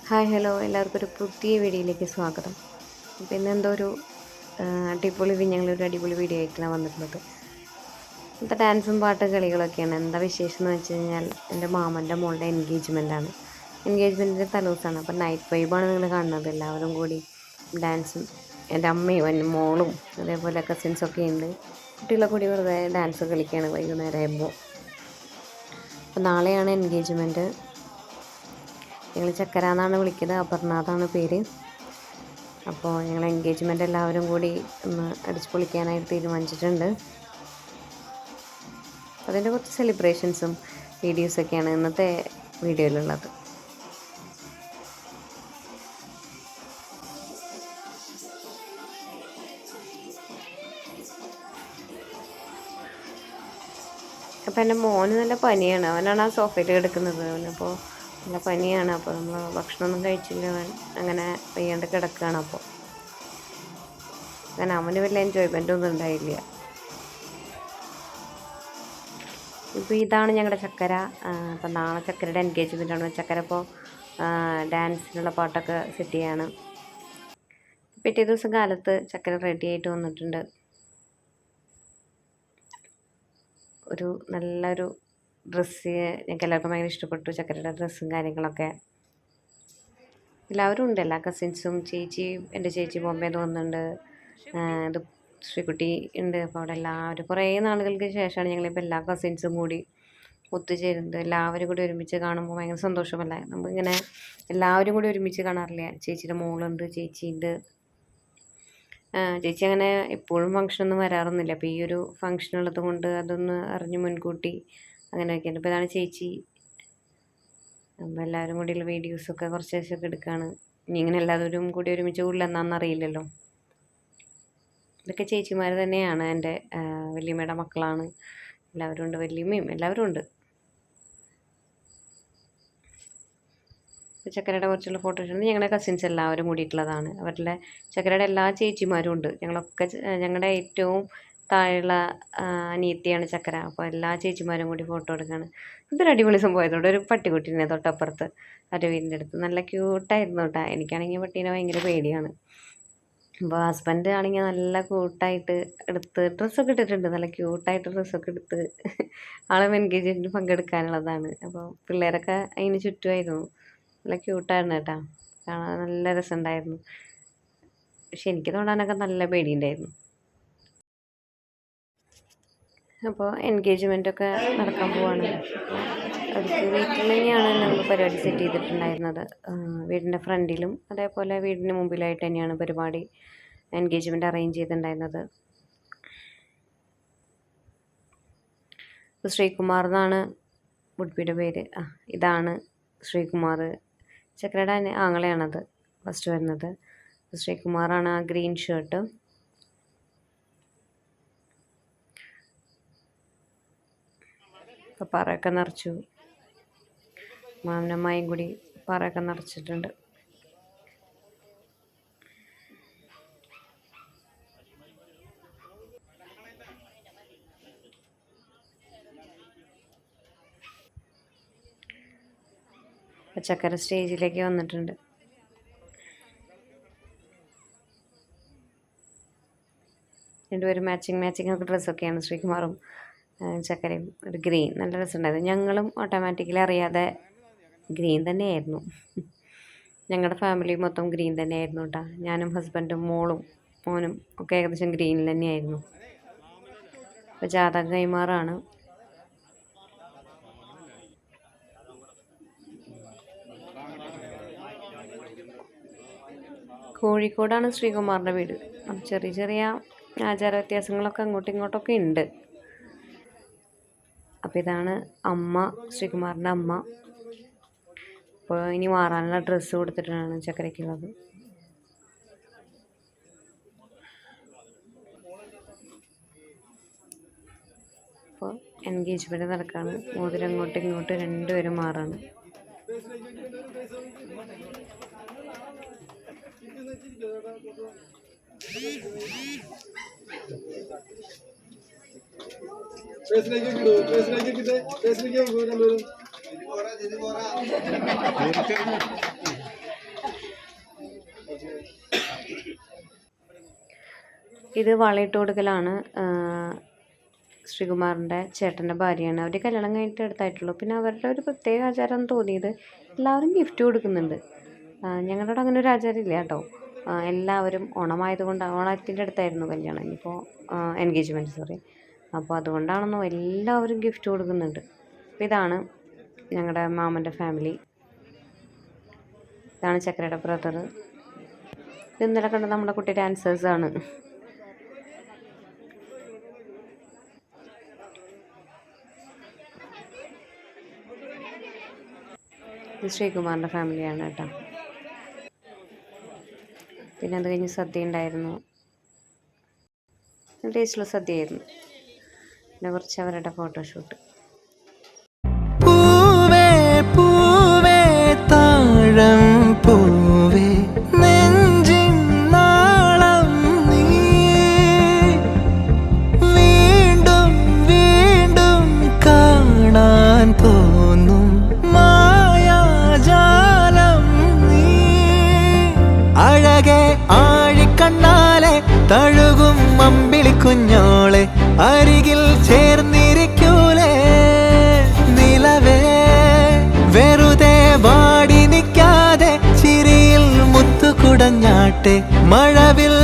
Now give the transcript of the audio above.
Hi hello എല്ലാവർക്കും ഒരു പുതിയ വീഡിയോയിലേക്ക് സ്വാഗതം. അപ്പോൾ ഇന്നെന്തോ ഒരു ഞങ്ങളൊരു അടിപൊളി വീഡിയോ ആയിട്ടാണ് വന്നിട്ടുള്ളത്. ഇന്നത്തെ ഡാൻസും പാട്ടും കളികളൊക്കെയാണ്. എന്താ വിശേഷം എന്ന് വെച്ച് കഴിഞ്ഞാൽ എൻ്റെ മാമൻ്റെ മോളുടെ എൻഗേജ്മെൻറ്റാണ്. എൻഗേജ്മെൻറ്റിൻ്റെ തലേദിവസമാണ്. അപ്പോൾ നൈറ്റ് വൈബാണ് നിങ്ങൾ കാണുന്നത്. എല്ലാവരും കൂടി ഡാൻസും എൻ്റെ അമ്മയും എൻ്റെ മോളും അതേപോലെ കസിൻസൊക്കെ ഉണ്ട്. കുട്ടികളെ കൂടി വെറുതെ ഡാൻസ് കളിക്കുകയാണ് വൈകുന്നേരം ആകുമ്പോൾ. അപ്പോൾ നാളെയാണ് എൻഗേജ്മെൻറ്റ്. ഞങ്ങൾ ചക്കര എന്നാണ് വിളിക്കുന്നത്, അപർണാഥാണ് പേര്. അപ്പോൾ ഞങ്ങൾ എൻഗേജ്മെൻ്റ് എല്ലാവരും കൂടി ഒന്ന് അടിച്ച് പൊളിക്കാനായിട്ട് തീരുമാനിച്ചിട്ടുണ്ട്. അതിൻ്റെ കുറച്ച് സെലിബ്രേഷൻസും വീഡിയോസൊക്കെയാണ് ഇന്നത്തെ വീഡിയോയിലുള്ളത്. അപ്പോൾ എൻ്റെ മോന് നല്ല പനിയാണ്. അവനാണ് ആ സോഫയിൽ കിടക്കുന്നത്. അവനപ്പോൾ നല്ല പനിയാണ്. അപ്പോൾ നമ്മൾ ഭക്ഷണമൊന്നും കഴിച്ചില്ല. അങ്ങനെ വയ്യാണ്ട് കിടക്കുകയാണ്. അപ്പോൾ അങ്ങനെ അവന് വലിയ എൻജോയ്മെൻ്റ് ഒന്നും ഉണ്ടായില്ല. ഇപ്പോൾ ഇതാണ് ഞങ്ങളുടെ ചക്കര. അപ്പോൾ നാളെ ചക്കരയുടെ എൻഗേജ്മെൻ്റാണ്. ചക്കര ഇപ്പോൾ ഡാൻസിനുള്ള പാട്ടൊക്കെ സെറ്റ് ചെയ്യാണ്. പിറ്റേ ദിവസം കാലത്ത് ചക്കര റെഡി ആയിട്ട് വന്നിട്ടുണ്ട്. ഒരു നല്ലൊരു ഡ്രസ്സ് ഞങ്ങൾക്ക് എല്ലാവർക്കും ഭയങ്കര ഇഷ്ടപ്പെട്ടു. ചക്കരയുടെ ഡ്രസ്സും കാര്യങ്ങളൊക്കെ എല്ലാവരും ഉണ്ട്. എല്ലാ കസിൻസും എൻ്റെ ചേച്ചി ബോംബെന്ന് വന്നിട്ടുണ്ട്. ഇത് ശ്രീകുട്ടി ഉണ്ട്. അപ്പോൾ അവിടെ എല്ലാവരും കുറേ നാളുകൾക്ക് ശേഷമാണ് ഞങ്ങളിപ്പോൾ എല്ലാ കസിൻസും കൂടി ഒത്തുചേരുന്നത്. എല്ലാവരും കൂടി ഒരുമിച്ച് കാണുമ്പോൾ ഭയങ്കര സന്തോഷമല്ലേ. നമുക്കിങ്ങനെ എല്ലാവരും കൂടി ഒരുമിച്ച് കാണാറില്ല. ചേച്ചിയുടെ മോളുണ്ട്, ചേച്ചിയുണ്ട്. ചേച്ചി അങ്ങനെ എപ്പോഴും ഫംഗ്ഷനൊന്നും വരാറൊന്നുമില്ല. അപ്പോൾ ഈ ഒരു ഫംഗ്ഷൻ ഉള്ളത് കൊണ്ട് അതൊന്ന് അറിഞ്ഞ് മുൻകൂട്ടി അങ്ങനെയൊക്കെയാണ്. ഇപ്പോൾ ഇതാണ് ചേച്ചി. അപ്പോൾ എല്ലാവരും കൂടിയുള്ള വീഡിയോസൊക്കെ കുറച്ച് ശേഷമൊക്കെ എടുക്കുകയാണ്. ഇനി ഇങ്ങനെ എല്ലാവരും കൂടി ഒരുമിച്ച് കൂടുതലെന്നാണെന്ന് അറിയില്ലല്ലോ. ഇതൊക്കെ ചേച്ചിമാർ തന്നെയാണ്. എൻ്റെ വല്യമ്മയുടെ മക്കളാണ്. എല്ലാവരും ഉണ്ട്, വല്യമ്മയും എല്ലാവരും ഉണ്ട്. ചക്കരയുടെ കുറച്ചുള്ള ഫോട്ടോസ് ഉണ്ട്. ഞങ്ങളുടെ കസിൻസ് എല്ലാവരും കൂടിയിട്ടുള്ളതാണ്. അവരുടെ ചക്കരയുടെ എല്ലാ ചേച്ചിമാരും ഉണ്ട്. ഞങ്ങളൊക്കെ ഞങ്ങളുടെ ഏറ്റവും താഴെയുള്ള അനിയത്തിയാണ് ചക്കര. അപ്പോൾ എല്ലാ ചേച്ചിമാരും കൂടി ഫോട്ടോ എടുക്കുകയാണ്. ഇതൊരു അടിപൊളി സംഭവമായതുകൊണ്ട് ഒരു പട്ടിക്കുട്ടീനെ തൊട്ടപ്പുറത്ത് അവരുടെ വീടിൻ്റെ അടുത്ത് നല്ല ക്യൂട്ടായിരുന്നു കേട്ടോ. എനിക്കാണെങ്കിൽ പട്ടീനെ ഭയങ്കര പേടിയാണ്. അപ്പോൾ ഹസ്ബൻഡ് ആണെങ്കിൽ നല്ല ക്യൂട്ടായിട്ട് എടുത്ത് ഡ്രസ്സൊക്കെ ഇട്ടിട്ടുണ്ട്. നല്ല ക്യൂട്ടായിട്ട് ഡ്രസ്സൊക്കെ എടുത്ത് ആളെ എൻഗേജ്മെൻറ്റിന് പങ്കെടുക്കാനുള്ളതാണ്. അപ്പോൾ പിള്ളേരൊക്കെ അതിന് ചുറ്റുമായിരുന്നു. നല്ല ക്യൂട്ടായിരുന്നു കേട്ടോ. കാണാൻ നല്ല രസമുണ്ടായിരുന്നു. പക്ഷെ എനിക്ക് തൊടാനൊക്കെ നല്ല പേടിയുണ്ടായിരുന്നു. അപ്പോൾ എൻഗേജ്മെൻറ്റൊക്കെ നടക്കാൻ പോവാണ്. അടുത്ത വീട്ടിൽ തന്നെയാണ് നമ്മൾ പരിപാടി സെറ്റ് ചെയ്തിട്ടുണ്ടായിരുന്നത്. വീടിൻ്റെ ഫ്രണ്ടിലും അതേപോലെ വീടിന് മുമ്പിലായിട്ട് തന്നെയാണ് പരിപാടി എൻഗേജ്മെൻറ്റ് അറേഞ്ച് ചെയ്തിട്ടുണ്ടായിരുന്നത്. ശ്രീകുമാർ എന്നാണ് ഉടുപ്പിയുടെ പേര്. ഇതാണ് ശ്രീകുമാർ. ചക്കരയുടെ ആങ്ങളെയാണത് ഫസ്റ്റ് വരുന്നത്. ശ്രീകുമാറാണ് ആ ഗ്രീൻ ഷർട്ട്. ഇപ്പോൾ പറയൊക്കെ നിറച്ചു. മാമനമ്മായും കൂടി പറയൊക്കെ നിറച്ചിട്ടുണ്ട്. ചക്കര സ്റ്റേജിലേക്ക് വന്നിട്ടുണ്ട്. രണ്ടുപേരും മാച്ചിങ് ഒക്കെ ഡ്രസ്സൊക്കെയാണ്. ശ്രീകുമാറും ചക്കരയും ഒരു ഗ്രീൻ നല്ല രസമുണ്ടായിരുന്നു. ഞങ്ങളും ഓട്ടോമാറ്റിക്കലി അറിയാതെ ഗ്രീൻ തന്നെയായിരുന്നു. ഞങ്ങളുടെ ഫാമിലി മൊത്തം ഗ്രീൻ തന്നെയായിരുന്നു കേട്ടോ. ഞാനും ഹസ്ബൻഡും മോനും ഒക്കെ ഏകദേശം ഗ്രീനിൽ തന്നെയായിരുന്നു. അപ്പോൾ ജാതക കൈമാറാണ്. കോഴിക്കോടാണ് ശ്രീകുമാറിൻ്റെ വീട്. ചെറിയ ചെറിയ ആചാര വ്യത്യാസങ്ങളൊക്കെ അങ്ങോട്ടും ഇങ്ങോട്ടൊക്കെ ഉണ്ട്. അപ്പോൾ ഇതാണ് അമ്മ, ശ്രീകുമാറിൻ്റെ അമ്മ. അപ്പോൾ ഇനി മാറാനുള്ള ഡ്രസ്സ് കൊടുത്തിട്ടാണ് ചക്കരയ്ക്കുള്ളത്. അപ്പോൾ എൻഗേജ്മെൻറ്റ് നടക്കുകയാണ്. മോതിരം അങ്ങോട്ടും ഇങ്ങോട്ടും രണ്ടുപേരും മാറാണ്. ഇത് വളയിട്ട് കൊടുക്കലാണ്. ശ്രീകുമാറിൻ്റെ ചേട്ടൻ്റെ ഭാര്യയാണ്. അവർ കല്യാണം കഴിഞ്ഞിട്ട് അടുത്തായിട്ടുള്ളൂ. പിന്നെ അവരുടെ ഒരു പ്രത്യേക ആചാരം തോന്നിയത് എല്ലാവരും ഗിഫ്റ്റ് കൊടുക്കുന്നുണ്ട്. ഞങ്ങളുടെ അവിടെ അങ്ങനെ ഒരു ആചാരം ഇല്ല കേട്ടോ. എല്ലാവരും ഓണമായതുകൊണ്ട് ഓണത്തിൻ്റെ അടുത്തായിരുന്നു കല്യാണം, ഇനിയിപ്പോൾ എൻഗേജ്മെൻറ്റ് സോറി. അപ്പോൾ അതുകൊണ്ടാണെന്നോ എല്ലാവരും ഗിഫ്റ്റ് കൊടുക്കുന്നുണ്ട്. അപ്പോൾ ഇതാണ് ഞങ്ങളുടെ മാമൻ്റെ ഫാമിലി. ഇതാണ് ചക്കരയുടെ ബ്രദർ. ഇത് ഇന്നലെ കണ്ട നമ്മുടെ കുട്ടി ഡാൻസേഴ്സാണ്. ഇത് ശ്രീകുമാറിൻ്റെ ഫാമിലിയാണ് കേട്ടോ. പിന്നെ അത് കഴിഞ്ഞ് സദ്യ ഉണ്ടായിരുന്നു. ടേസ്റ്റുള്ള സദ്യയായിരുന്നു. പിന്നെ കുറച്ച് അവരുടെ ഫോട്ടോഷൂട്ട്. പൂവേ പൂവേ താഴം പൂവേ നെഞ്ചിൻ നാളം നീ വീണ്ടും വീണ്ടും കാണാൻ തോന്നും മായാജാലം നീ അഴകെ ആഴിക്കണ്ണാലെ തഴുകും അമ്പിളി കുഞ്ഞോളെ അരികിൽ ചേർന്നിരിക്കൂലേ നിലവേ വെറുതെ വാടി നിൽക്കാതെ ചിരിയിൽ മുത്തുകുടഞ്ഞാട്ടെ മഴവിൽ